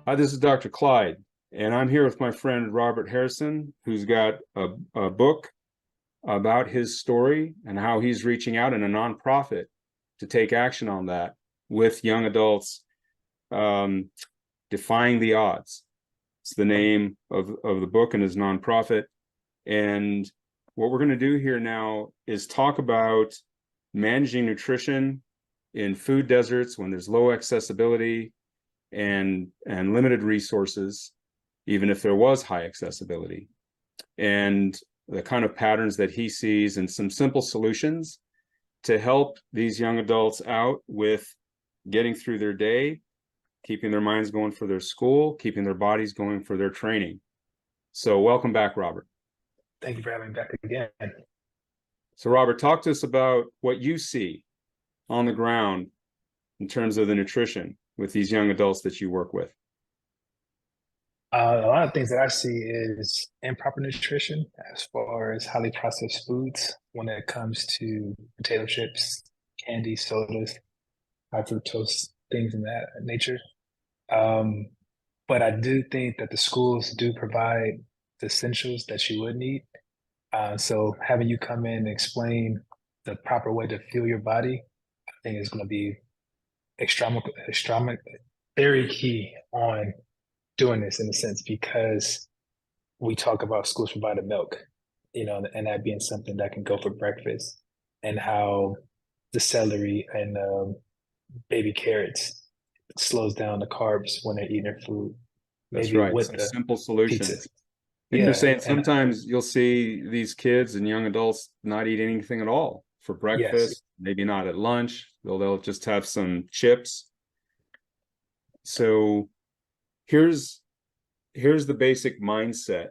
Hi, this is Dr. Clyde, and I'm here with my friend Robert Harrison, who's got a book about his story and how he's reaching out in a nonprofit to take action on that with young adults, defying the odds. It's the name of the book and his nonprofit. And what we're going to do here now is talk about managing nutrition in food deserts when there's low accessibility and limited resources, even if there was high accessibility, and the kind of patterns that he sees and some simple solutions to help these young adults out with getting through their day, keeping their minds going for their school, keeping their bodies going for their training. So welcome back, Robert. Thank you for having me back again. So Robert, talk to us about what you see on the ground in terms of the nutrition with these young adults that you work with. A lot of things that I see is improper nutrition as far as highly processed foods when it comes to potato chips, candy, sodas, high fructose, things in that nature. But I do think that the schools do provide the essentials that you would need. So having you come in and explain the proper way to fuel your body, I think is going to be extremely, very key on doing this in a sense, because we talk about schools providing milk, and that being something that can go for breakfast, and how the celery and baby carrots slows down the carbs when they're eating their food. That's Maybe right. with Some the simple pizza. solutions. And you're Yeah, saying and sometimes you'll see these kids and young adults not eat anything at all for yes, breakfast, maybe not at lunch. They'll just have some chips. So here's the basic mindset.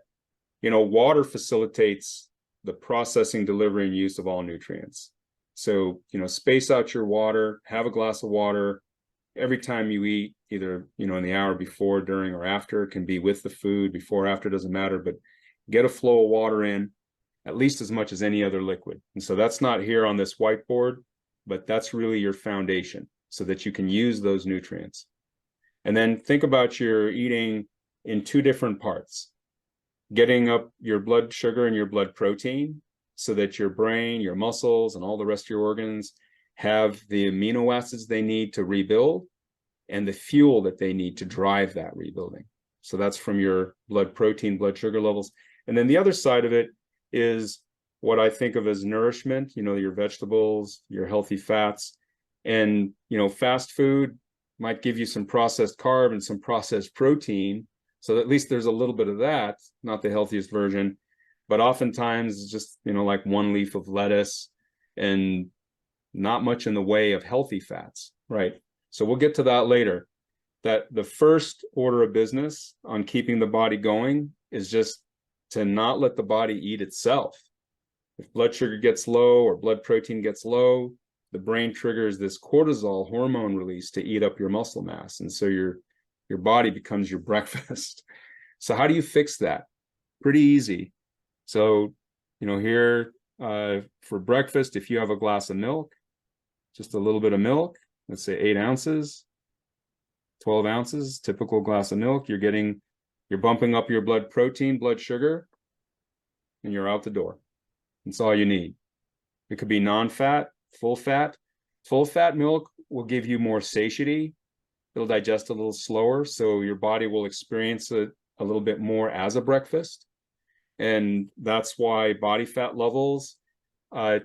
Water facilitates the processing, delivery, and use of all nutrients. So, space out your water, have a glass of water every time you eat, either, in the hour before, during, or after. It can be with the food, before, after, doesn't matter, but get a flow of water in at least as much as any other liquid. And so that's not here on this whiteboard, but that's really your foundation so that you can use those nutrients. And then think about your eating in two different parts: getting up your blood sugar and your blood protein so that your brain, your muscles, and all the rest of your organs have the amino acids they need to rebuild and the fuel that they need to drive that rebuilding. So that's from your blood protein, blood sugar levels. And then the other side of it is what I think of as nourishment, your vegetables, your healthy fats. And, fast food might give you some processed carb and some processed protein. So at least there's a little bit of that, not the healthiest version, but oftentimes it's just, like one leaf of lettuce and not much in the way of healthy fats, right? So we'll get to that later. That the first order of business on keeping the body going is just to not let the body eat itself. If blood sugar gets low or blood protein gets low, the brain triggers this cortisol hormone release to eat up your muscle mass. And so your body becomes your breakfast. So how do you fix that? Pretty easy. So, here for breakfast, if you have a glass of milk, just a little bit of milk, let's say 8 ounces, 12 ounces, typical glass of milk, you're bumping up your blood protein, blood sugar, and you're out the door. That's all you need. It could be non-fat, full fat. Full fat milk will give you more satiety. It'll digest a little slower, so your body will experience it a little bit more as a breakfast. And that's why body fat levels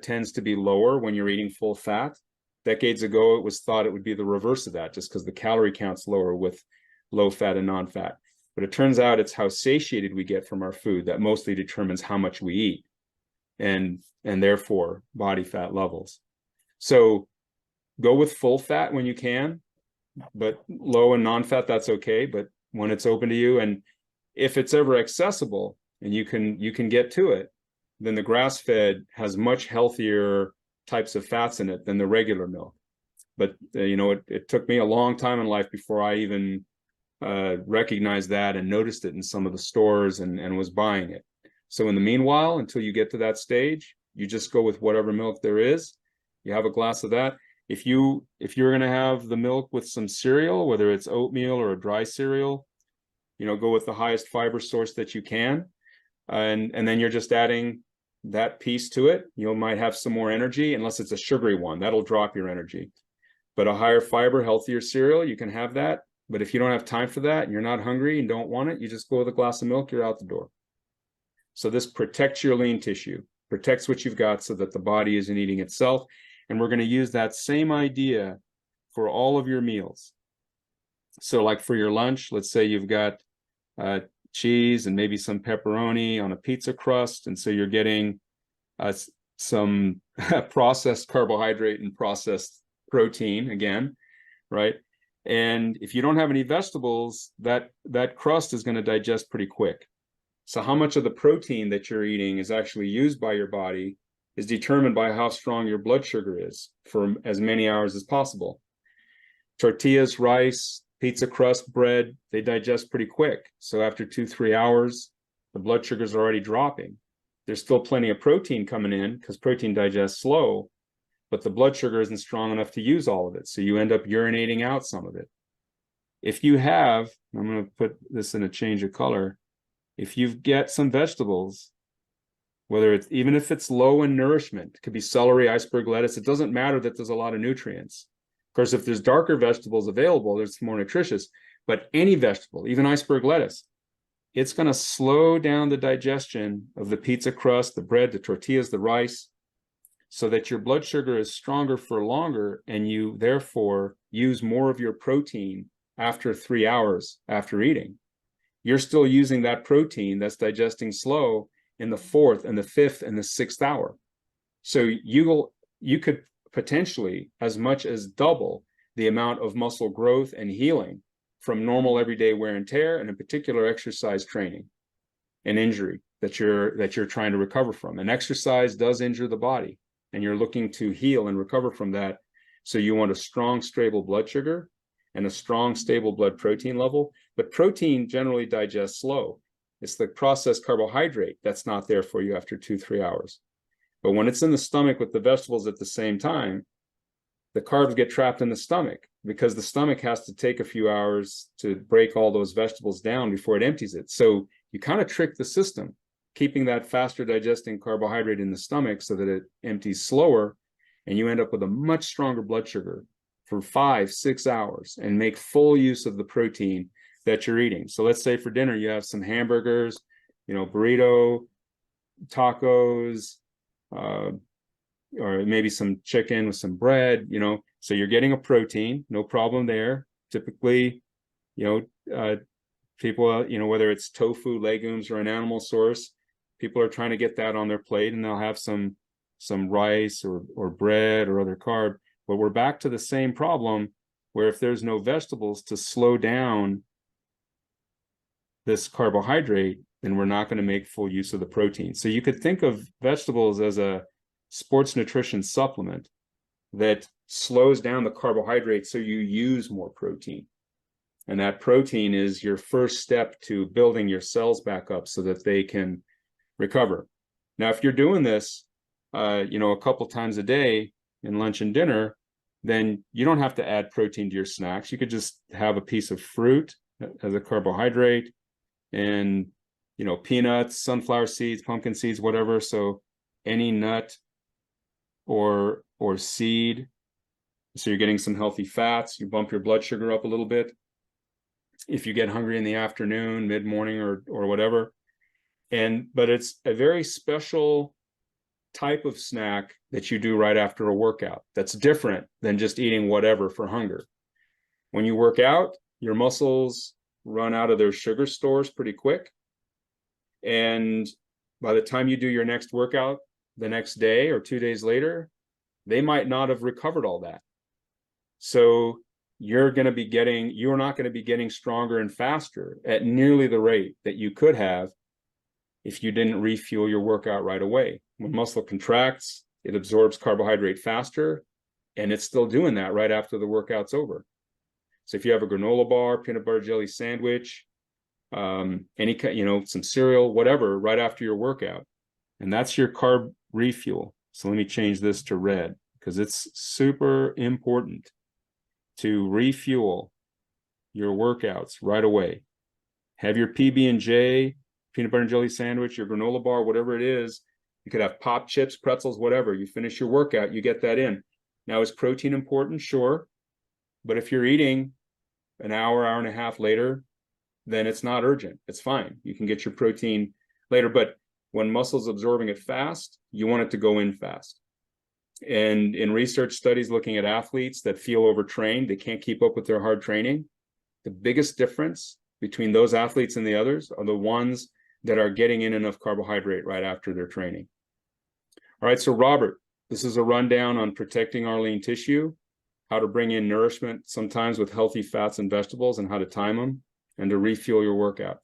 tends to be lower when you're eating full fat. Decades ago, it was thought it would be the reverse of that, just because the calorie count's lower with low fat and non-fat. But it turns out it's how satiated we get from our food that mostly determines how much we eat, and therefore body fat levels. So go with full fat when you can, but low and non-fat, that's okay. But when it's open to you, and if it's ever accessible and you can get to it, then the grass-fed has much healthier types of fats in it than the regular milk. But it took me a long time in life before I even recognized that and noticed it in some of the stores and was buying it. So in the meanwhile, until you get to that stage, you just go with whatever milk there is. You have a glass of that. If you're going to have the milk with some cereal, whether it's oatmeal or a dry cereal, go with the highest fiber source that you can. And then you're just adding that piece to it. You might have some more energy, unless it's a sugary one. That'll drop your energy. But a higher fiber, healthier cereal, you can have that. But if you don't have time for that and you're not hungry and don't want it, you just go with a glass of milk, you're out the door. So this protects your lean tissue, protects what you've got so that the body isn't eating itself. And we're going to use that same idea for all of your meals. So like for your lunch, let's say you've got cheese and maybe some pepperoni on a pizza crust. And so you're getting some processed carbohydrate and processed protein again, right? And if you don't have any vegetables, that crust is going to digest pretty quick. So how much of the protein that you're eating is actually used by your body is determined by how strong your blood sugar is for as many hours as possible. Tortillas, rice, pizza crust, bread, they digest pretty quick. So after 2-3 hours, the blood sugars are already dropping. There's still plenty of protein coming in because protein digests slow, but the blood sugar isn't strong enough to use all of it. So you end up urinating out some of it. If you have, I'm going to put this in a change of color. If you get some vegetables, whether it's, even if it's low in nourishment, it could be celery, iceberg lettuce, it doesn't matter that there's a lot of nutrients. Of course, if there's darker vegetables available, there's more nutritious, but any vegetable, even iceberg lettuce, it's going to slow down the digestion of the pizza crust, the bread, the tortillas, the rice, so that your blood sugar is stronger for longer, and you therefore use more of your protein after 3 hours after eating. You're still using that protein that's digesting slow in the 4th and the 5th and the 6th hour. So you could potentially as much as double the amount of muscle growth and healing from normal everyday wear and tear, and in particular exercise training and injury that you're trying to recover from. And exercise does injure the body, and you're looking to heal and recover from that. So you want a strong, stable blood sugar and a strong, stable blood protein level. But protein generally digests slow. It's the processed carbohydrate that's not there for you after 2-3 hours. But when it's in the stomach with the vegetables at the same time, the carbs get trapped in the stomach because the stomach has to take a few hours to break all those vegetables down before it empties it. So you kind of trick the system, keeping that faster digesting carbohydrate in the stomach so that it empties slower, and you end up with a much stronger blood sugar for 5-6 hours and make full use of the protein that you're eating. So let's say for dinner you have some hamburgers, burrito, tacos, or maybe some chicken with some bread, so you're getting a protein, no problem there. Typically, people, whether it's tofu, legumes, or an animal source, people are trying to get that on their plate, and they'll have some rice or bread or other carb. But we're back to the same problem, where if there's no vegetables to slow down this carbohydrate, then we're not going to make full use of the protein. So you could think of vegetables as a sports nutrition supplement that slows down the carbohydrate so you use more protein. And that protein is your first step to building your cells back up so that they can recover. Now, if you're doing this, a couple times a day in lunch and dinner, then you don't have to add protein to your snacks. You could just have a piece of fruit as a carbohydrate, and peanuts, sunflower seeds, pumpkin seeds, whatever. So any nut or seed. So you're getting some healthy fats. You bump your blood sugar up a little bit. If you get hungry in the afternoon, mid-morning, or whatever. But it's a very special type of snack that you do right after a workout. That's different than just eating whatever for hunger. When you work out, your muscles run out of their sugar stores pretty quick. And by the time you do your next workout the next day or 2 days later, they might not have recovered all that. So you're not going to be getting stronger and faster at nearly the rate that you could have if you didn't refuel your workout right away. When muscle contracts, it absorbs carbohydrate faster, and it's still doing that right after the workout's over. So if you have a granola bar, peanut butter jelly sandwich, some cereal, whatever, right after your workout, and that's your carb refuel. So let me change this to red, because it's super important to refuel your workouts right away. Have your PB&J, peanut butter and jelly sandwich, your granola bar, whatever it is. You could have pop chips, pretzels, whatever. You finish your workout, you get that in. Now, is protein important? Sure. But if you're eating an hour, hour and a half later, then it's not urgent. It's fine. You can get your protein later. But when muscle's absorbing it fast, you want it to go in fast. And in research studies looking at athletes that feel overtrained, they can't keep up with their hard training, the biggest difference between those athletes and the others are the ones that are getting in enough carbohydrate right after their training. All right, so Robert, this is a rundown on protecting our lean tissue, how to bring in nourishment, sometimes with healthy fats and vegetables, and how to time them, and to refuel your workout.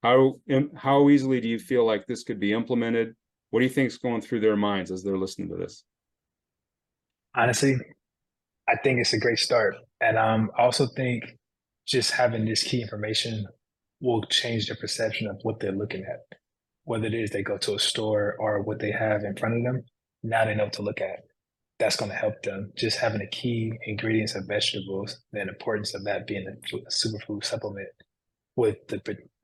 How easily do you feel like this could be implemented? What do you think is going through their minds as they're listening to this? Honestly, I think it's a great start. And I also think just having this key information will change their perception of what they're looking at. Whether it is they go to a store or what they have in front of them, now they know what to look at. That's going to help them. Just having the key ingredients of vegetables, the importance of that being a superfood supplement with the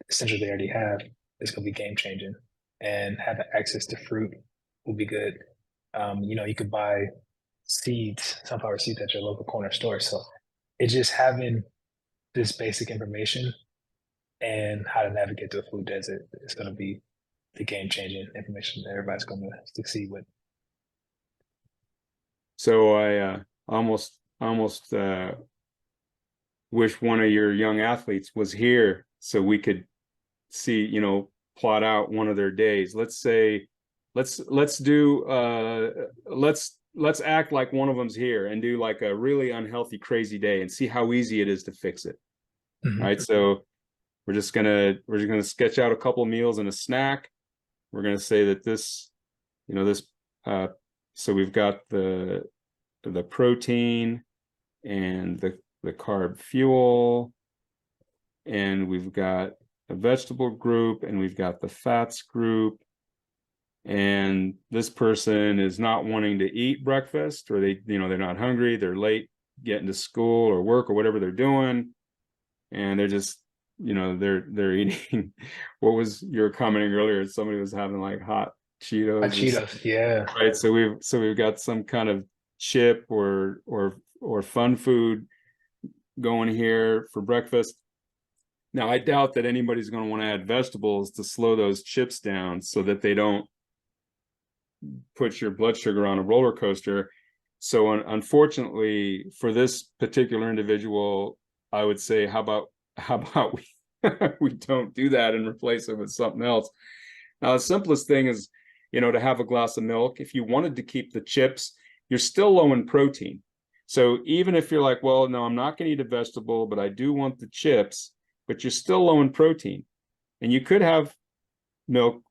essentials they already have is going to be game changing. And having access to fruit will be good. You could buy seeds, sunflower seeds at your local corner store. So it's just having this basic information and how to navigate through a food desert is going to be the game changing information that everybody's going to succeed with. So I almost wish one of your young athletes was here so we could see, plot out one of their days. Let's say, let's act like one of them's here and do like a really unhealthy, crazy day and see how easy it is to fix it. Mm-hmm. All right. So we're just gonna sketch out a couple of meals and a snack. We're gonna say that this, so we've got the protein and the carb fuel, and we've got a vegetable group, and we've got the fats group. And this person is not wanting to eat breakfast, or they're not hungry, they're late getting to school or work or whatever they're doing, and they're just they're eating. What was your commenting earlier? Somebody was having like hot Cheetos. Hot Cheetos, yeah. Right. So we've got some kind of chip or fun food going here for breakfast. Now, I doubt that anybody's going to want to add vegetables to slow those chips down so that they don't put your blood sugar on a roller coaster. So unfortunately, for this particular individual, I would say, how about we don't do that and replace it with something else. Now, the simplest thing is, to have a glass of milk. If you wanted to keep the chips, you're still low in protein. So even if you're like, well, no, I'm not going to eat a vegetable, but I do want the chips, but you're still low in protein. And you could have milk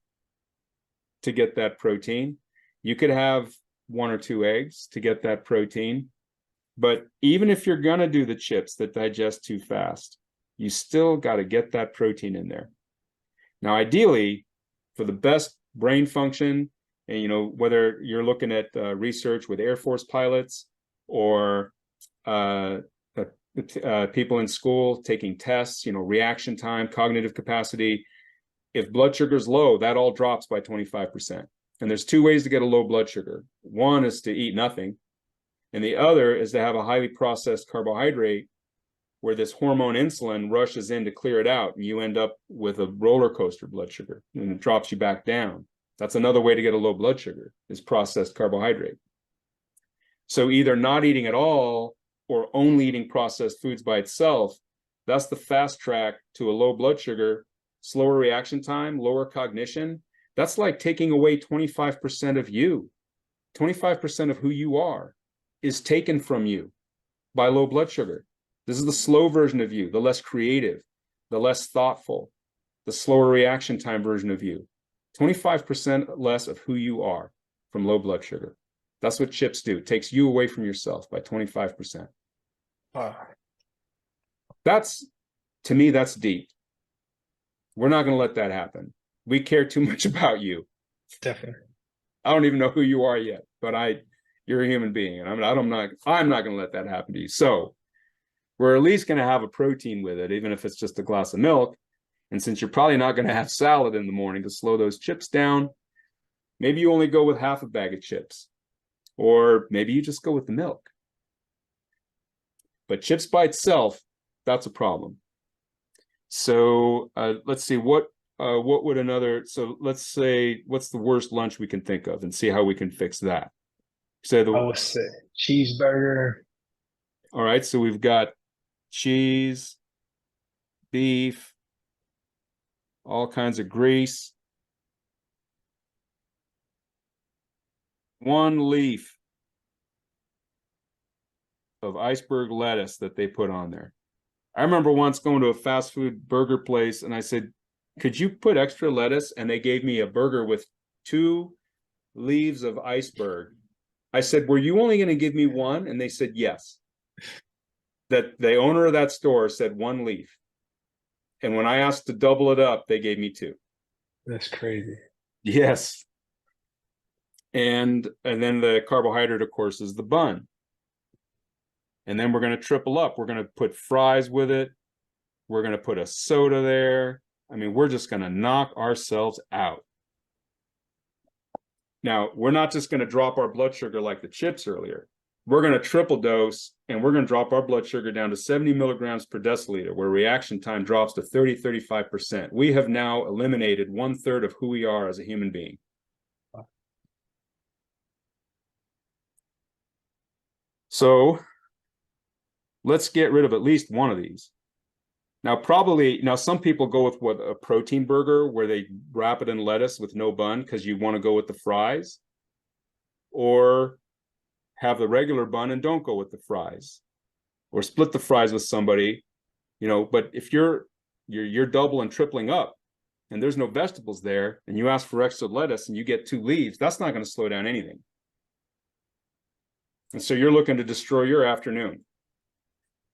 to get that protein. You could have 1 or 2 eggs to get that protein. But even if you're going to do the chips that digest too fast, you still got to get that protein in there. Now, ideally, for the best brain function, and whether you're looking at research with Air Force pilots or people in school taking tests, reaction time, cognitive capacity, if blood sugar's low, that all drops by 25%. And there's 2 ways to get a low blood sugar. One is to eat nothing, and the other is to have a highly processed carbohydrate where this hormone insulin rushes in to clear it out, and you end up with a roller coaster blood sugar, and it drops you back down. That's another way to get a low blood sugar, is processed carbohydrate. So either not eating at all or only eating processed foods by itself, that's the fast track to a low blood sugar, slower reaction time, lower cognition. That's like taking away 25% of you. 25% of who you are is taken from you by low blood sugar. This is the slow version of you, the less creative, the less thoughtful, the slower reaction time version of you. 25% less of who you are from low blood sugar. That's what chips do. It takes you away from yourself by 25%. Wow. To me, that's deep. We're not going to let that happen. We care too much about you. Definitely. I don't even know who you are yet, but you're a human being, and I'm not going to let that happen to you. So we're at least going to have a protein with it, even if it's just a glass of milk. And since you're probably not going to have salad in the morning to slow those chips down, maybe you only go with half a bag of chips, or maybe you just go with the milk. But chips by itself, that's a problem. So let's see, what would another, so let's say, what's the worst lunch we can think of and see how we can fix that. So I would say cheeseburger. All right, so we've got cheese, beef, all kinds of grease. One leaf of iceberg lettuce that they put on there. I remember once going to a fast food burger place and I said, could you put extra lettuce? And they gave me a burger with 2 leaves of iceberg. I said, were you only going to give me one? And they said, yes. That the owner of that store said 1 leaf. And when I asked to double it up, they gave me 2. That's crazy. Yes. And then the carbohydrate, of course, is the bun. And then we're going to triple up. We're going to put fries with it. We're going to put a soda there. I mean, we're just going to knock ourselves out. Now, we're not just going to drop our blood sugar like the chips earlier. We're going to triple dose, and we're going to drop our blood sugar down to 70 milligrams per deciliter, where reaction time drops to 30-35%. We have now eliminated 1/3 of who we are as a human being. So let's get rid of at least one of these. Now, some people go with what, a protein burger where they wrap it in lettuce with no bun because you want to go with the fries, or have the regular bun and don't go with the fries, or split the fries with somebody, but if you're double and tripling up and there's no vegetables there and you ask for extra lettuce and you get 2 leaves, that's not going to slow down anything. And so you're looking to destroy your afternoon.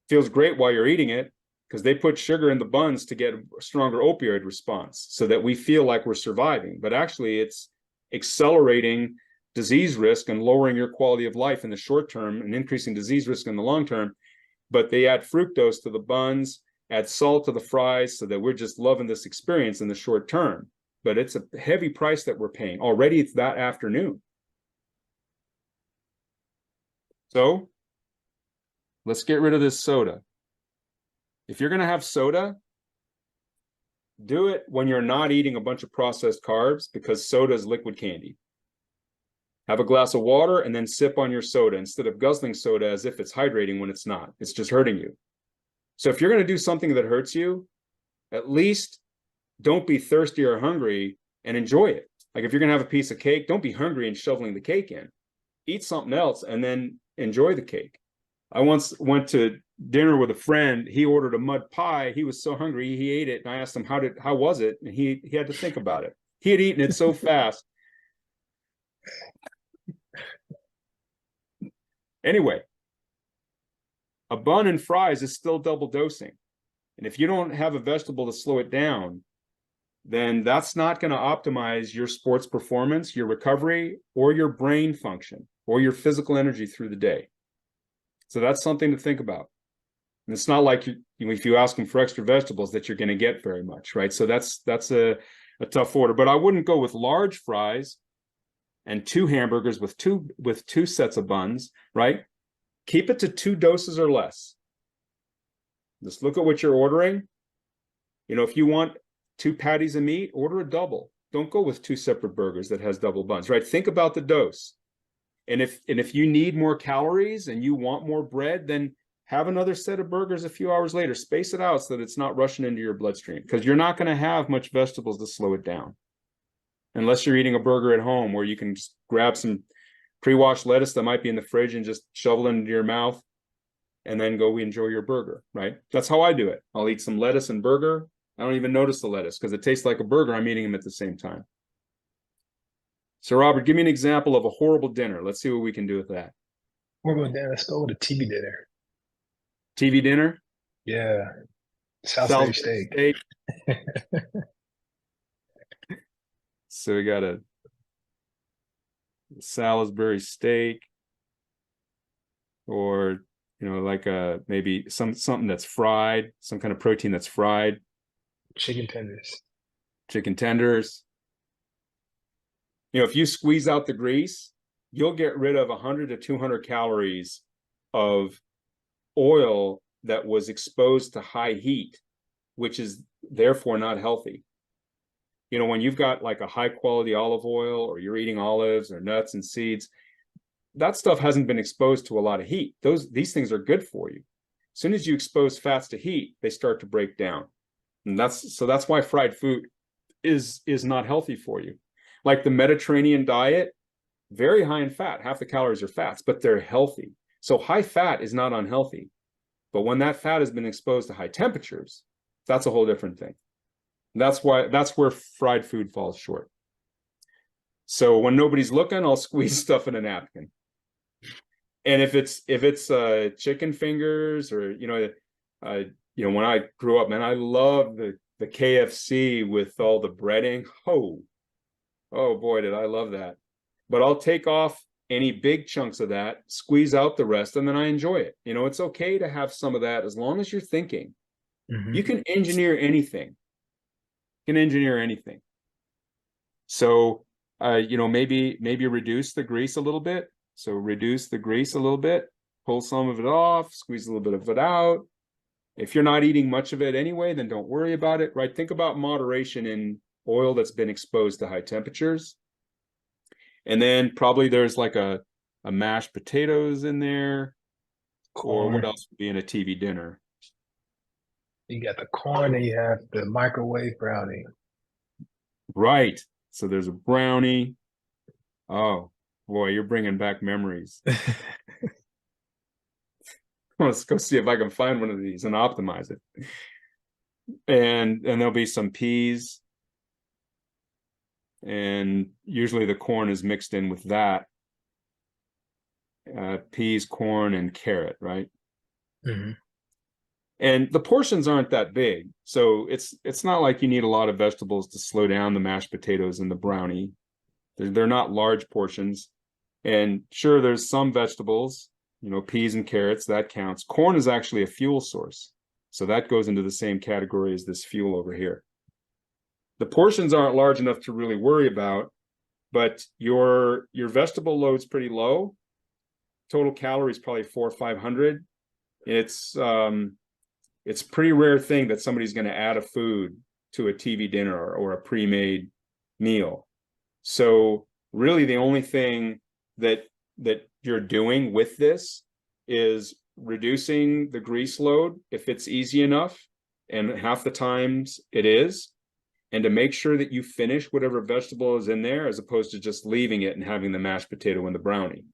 Feels great while you're eating it because they put sugar in the buns to get a stronger opioid response so that we feel like we're surviving. But actually, it's accelerating disease risk and lowering your quality of life in the short term and increasing disease risk in the long term. But they add fructose to the buns, add salt to the fries so that we're just loving this experience in the short term. But it's a heavy price that we're paying. Already it's that afternoon. So let's get rid of this soda. If you're going to have soda, do it when you're not eating a bunch of processed carbs, because soda is liquid candy. Have a glass of water and then sip on your soda instead of guzzling soda as if it's hydrating when it's not. It's just hurting you. So if you're going to do something that hurts you, at least don't be thirsty or hungry and enjoy it. Like if you're going to have a piece of cake, don't be hungry and shoveling the cake in. Eat something else and then enjoy the cake. I once went to dinner with a friend. He ordered a mud pie. He was so hungry, he ate it. And I asked him, how was it? And he had to think about it. He had eaten it so fast. Anyway, a bun and fries is still double dosing. And if you don't have a vegetable to slow it down, then that's not going to optimize your sports performance, your recovery, or your brain function, or your physical energy through the day. So that's something to think about. And it's not like if you ask them for extra vegetables that you're going to get very much, right? So that's a tough order. But I wouldn't go with large fries and 2 hamburgers with two sets of buns, right? Keep it to 2 doses or less. Just look at what you're ordering. If you want 2 patties of meat, order a double. Don't go with 2 separate burgers that has double buns, right? Think about the dose. And if you need more calories and you want more bread, then have another set of burgers a few hours later. Space it out so that it's not rushing into your bloodstream, because you're not going to have much vegetables to slow it down. Unless you're eating a burger at home where you can just grab some pre-washed lettuce that might be in the fridge and just shovel it into your mouth and then go enjoy your burger, right? That's how I do it. I'll eat some lettuce and burger. I don't even notice the lettuce because it tastes like a burger. I'm eating them at the same time. So Robert, give me an example of a horrible dinner. Let's see what we can do with that. Horrible dinner. Let's go with a TV dinner. TV dinner? Yeah. Salisbury steak. So we got a Salisbury steak, or like maybe something that's fried, some kind of protein that's fried. Chicken tenders. chicken tenders. If you squeeze out the grease, you'll get rid of 100 to 200 calories of oil that was exposed to high heat, which is therefore not healthy. When you've got like a high quality olive oil, or you're eating olives or nuts and seeds, that stuff hasn't been exposed to a lot of heat. These things are good for you. As soon as you expose fats to heat, they start to break down. And that's why fried food is not healthy for you. Like the Mediterranean diet, very high in fat. Half the calories are fats, but they're healthy. So high fat is not unhealthy. But when that fat has been exposed to high temperatures, that's a whole different thing. That's where fried food falls short. So when nobody's looking, I'll squeeze stuff in a napkin. And if it's chicken fingers, or when I grew up, man, I loved the KFC with all the breading. Oh boy, did I love that. But I'll take off any big chunks of that, squeeze out the rest, and then I enjoy it. It's okay to have some of that as long as you're thinking. Mm-hmm. You can engineer anything. So maybe reduce the grease a little bit. So reduce the grease a little bit, pull some of it off, squeeze a little bit of it out. If you're not eating much of it anyway, then don't worry about it, right? Think about moderation in oil that's been exposed to high temperatures. And then probably there's like a mashed potatoes in there. Corn. Or what else would be in a TV dinner? You got the corn, and you have the microwave brownie. Right. So there's a brownie. Oh boy, you're bringing back memories. Let's go see if I can find one of these and optimize it. And there'll be some peas. And usually the corn is mixed in with that. Peas, corn, and carrot, right? Mm-hmm. And the portions aren't that big. So it's not like you need a lot of vegetables to slow down the mashed potatoes and the brownie. They're not large portions. And sure, there's some vegetables, peas and carrots, that counts. Corn is actually a fuel source. So that goes into the same category as this fuel over here. The portions aren't large enough to really worry about, but your vegetable load's pretty low. Total calories probably 400 or 500. It's a pretty rare thing that somebody's going to add a food to a TV dinner or a pre-made meal. So really the only thing that you're doing with this is reducing the grease load if it's easy enough, and half the times it is, and to make sure that you finish whatever vegetable is in there as opposed to just leaving it and having the mashed potato and the brownie.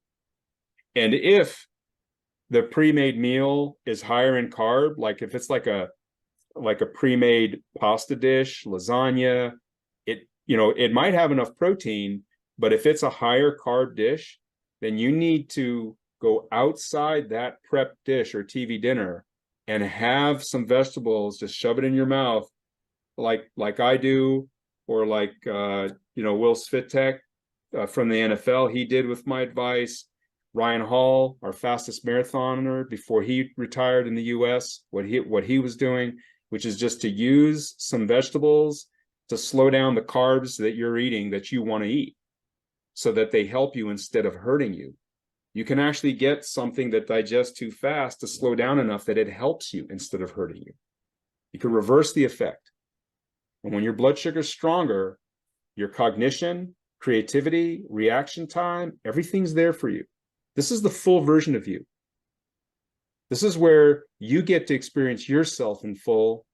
And if the pre-made meal is higher in carb, like if it's like a pre-made pasta dish, lasagna, it might have enough protein, but if it's a higher carb dish, then you need to go outside that prep dish or TV dinner and have some vegetables, just shove it in your mouth like I do, or like Will Svitek from the NFL, he did with my advice. Ryan Hall, our fastest marathoner before he retired in the US, what he was doing, which is just to use some vegetables to slow down the carbs that you're eating that you want to eat, so that they help you instead of hurting you. You can actually get something that digests too fast to slow down enough that it helps you instead of hurting you. You can reverse the effect. And when your blood sugar is stronger, your cognition, creativity, reaction time, everything's there for you. This is the full version of you. This is where you get to experience yourself in full,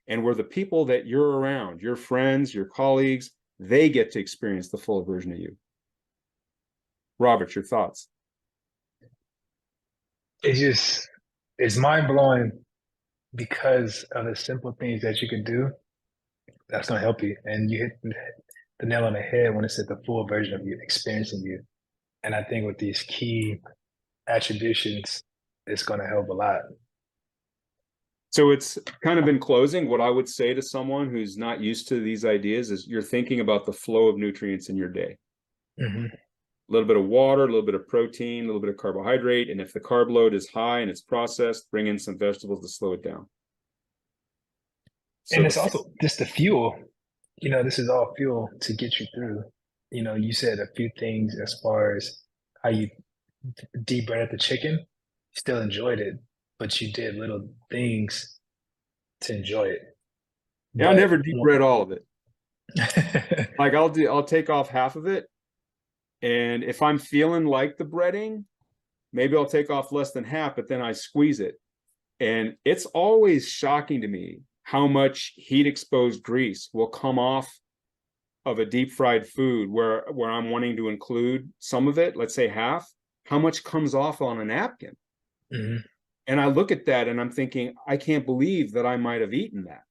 and where the people that you're around, your friends, your colleagues, they get to experience the full version of you. Robert, your thoughts? It's mind-blowing because of the simple things that you can do that's going to help you. And you hit the nail on the head when it said the full version of you, experiencing you. And I think with these key attributions, it's going to help a lot. So it's kind of in closing, what I would say to someone who's not used to these ideas is you're thinking about the flow of nutrients in your day. Mm-hmm. A little bit of water, a little bit of protein, a little bit of carbohydrate. And if the carb load is high and it's processed, bring in some vegetables to slow it down. So And the it's also just the fuel. This is all fuel to get you through. You said a few things as far as how you deep breaded the chicken, you still enjoyed it, but you did little things to enjoy it. yeah, I But never deep bread all of it. Like I'll take off half of it. And if I'm feeling like the breading, maybe I'll take off less than half, but then I squeeze it. And it's always shocking to me how much heat exposed grease will come off of a deep fried food where I'm wanting to include some of it, let's say half, how much comes off on a napkin. Mhm. And I look at that and I'm thinking, I can't believe that I might have eaten that.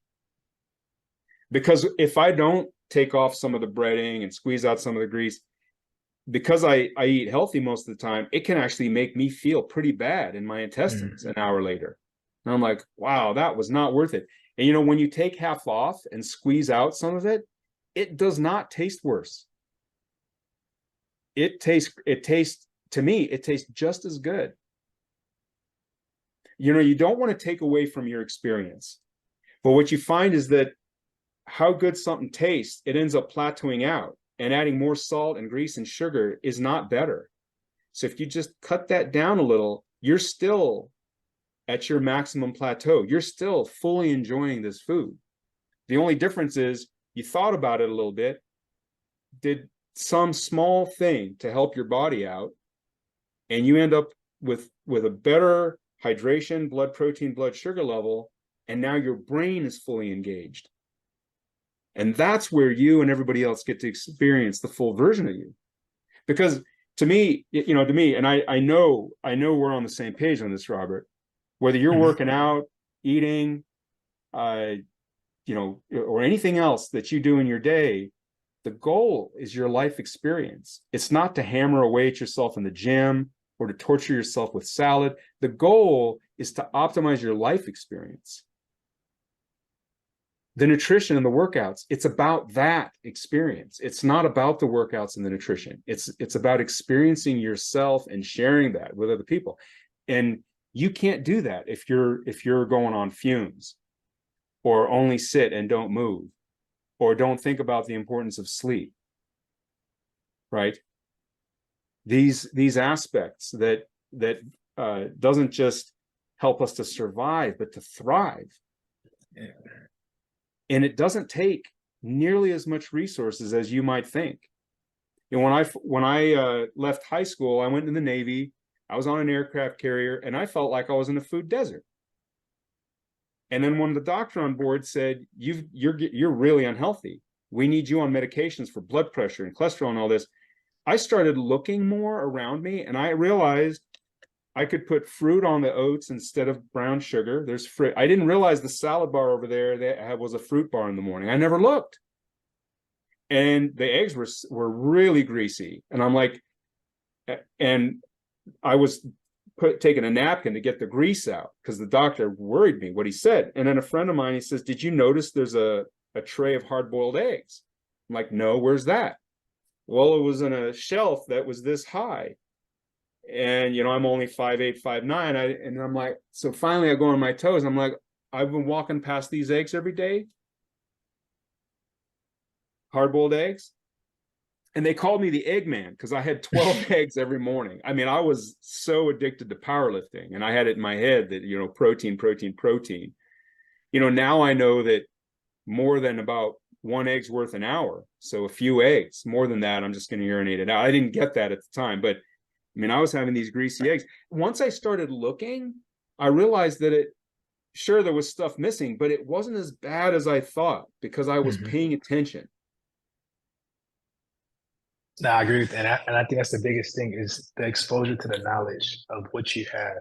Because if I don't take off some of the breading and squeeze out some of the grease, because I eat healthy most of the time, it can actually make me feel pretty bad in my intestines Mhm. an hour later. And I'm like, wow, that was not worth it. And when you take half off and squeeze out some of it, it does not taste worse. It tastes to me, it tastes just as good. You don't want to take away from your experience. But what you find is that how good something tastes, it ends up plateauing out. And adding more salt and grease and sugar is not better. So if you just cut that down a little, you're still at your maximum plateau. You're still fully enjoying this food. The only difference is you thought about it a little bit, did some small thing to help your body out, and you end up with a better hydration, blood protein, blood sugar level, and now your brain is fully engaged. And that's where you and everybody else get to experience the full version of you. Because to me, and I know we're on the same page on this, Robert. Whether you're Mhm. working out, eating, or anything else that you do in your day, the goal is your life experience. It's not to hammer away at yourself in the gym or to torture yourself with salad. The goal is to optimize your life experience. The nutrition and the workouts, it's about that experience. It's not about the workouts and the nutrition. It's about experiencing yourself and sharing that with other people. And you can't do that if you're going on fumes or only sit and don't move or don't think about the importance of sleep, right? These aspects that doesn't just help us to survive, but to thrive. Yeah. And it doesn't take nearly as much resources as you might think. When I left high school, I went in the Navy. I was on an aircraft carrier, and I felt like I was in a food desert. And then when the doctor on board said, "You're really unhealthy. We need you on medications for blood pressure and cholesterol and all this," I started looking more around me, and I realized I could put fruit on the oats instead of brown sugar. There's fruit. I didn't realize the salad bar over there that was a fruit bar in the morning. I never looked. And the eggs were really greasy. And I'm like, and I was taking a napkin to get the grease out because the doctor worried me what he said. And then a friend of mine, he says, "Did you notice there's a tray of hard-boiled eggs?" I'm like, "No, where's that?" Well, it was in a shelf that was this high. And I'm only 5'8", 5'9". And I'm like, so finally I go on my toes. I'm like, I've been walking past these eggs every day, hard-boiled eggs. And they called me the Eggman because I had 12 eggs every morning. I mean, I was so addicted to powerlifting, and I had it in my head that, protein, protein, protein. Now I know that more than about one egg's worth an hour. So a few eggs, more than that, I'm just going to urinate it out. I didn't get that at the time, but I mean, I was having these greasy eggs. Once I started looking, I realized that sure, there was stuff missing, but it wasn't as bad as I thought because I was Mhm. paying attention. No, I agree with that. And I think that's the biggest thing is the exposure to the knowledge of what you have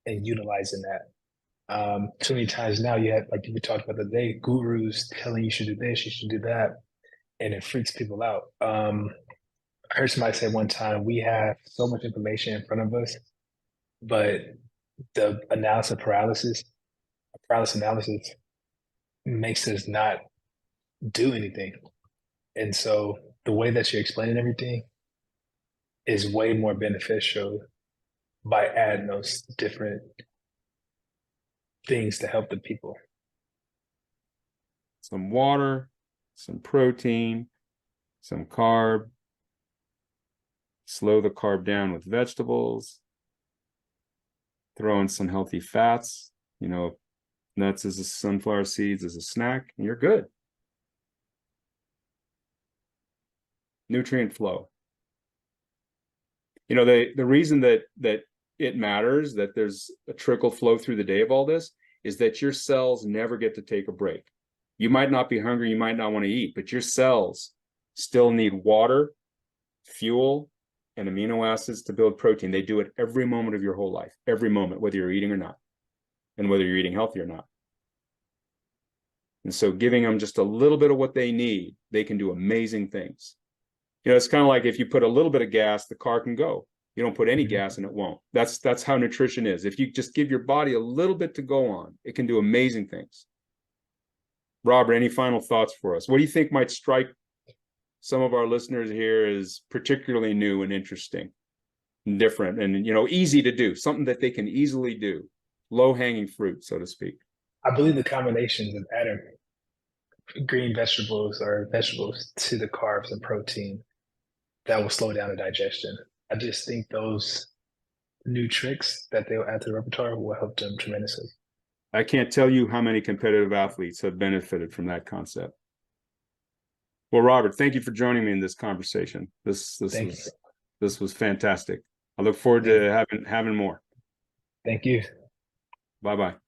and utilizing that. Too many times now you have, like we talked about the day, gurus telling you should do this, you should do that, and it freaks people out. I heard somebody say one time, we have so much information in front of us, but the paralysis analysis makes us not do anything. And so the way that you're explaining everything is way more beneficial by adding those different things to help the people. some water, some protein, some carb. Slow the carb down with vegetables. Throw in some healthy fats, you know, nuts as a sunflower seeds as a snack, and you're good. Nutrient flow. You know, the reason that it matters that there's a trickle flow through the day of all this is that your cells never get to take a break. You might not be hungry, you might not want to eat, but your cells still need water, fuel, and amino acids to build protein. They do it every moment of your whole life, every moment, whether you're eating or not, and whether you're eating healthy or not. And so giving them just a little bit of what they need, they can do amazing things. You know, it's kind of like if you put a little bit of gas, the car can go. You don't put any gas and it won't. That's how nutrition is. If you just give your body a little bit to go on, it can do amazing things. Robert, any final thoughts for us? What do you think might strike some of our listeners here as particularly new and interesting and different and, you know, easy to do, something that they can easily do, low-hanging fruit, so to speak? I believe the combinations of adding green vegetables or vegetables to the carbs and protein that will slow down the digestion. I just think those new tricks that they'll add to the repertoire will help them tremendously. I can't tell you how many competitive athletes have benefited from that concept. Well, Robert, thank you for joining me in this conversation. This was fantastic. I look forward to having more. Thank you. Bye-bye.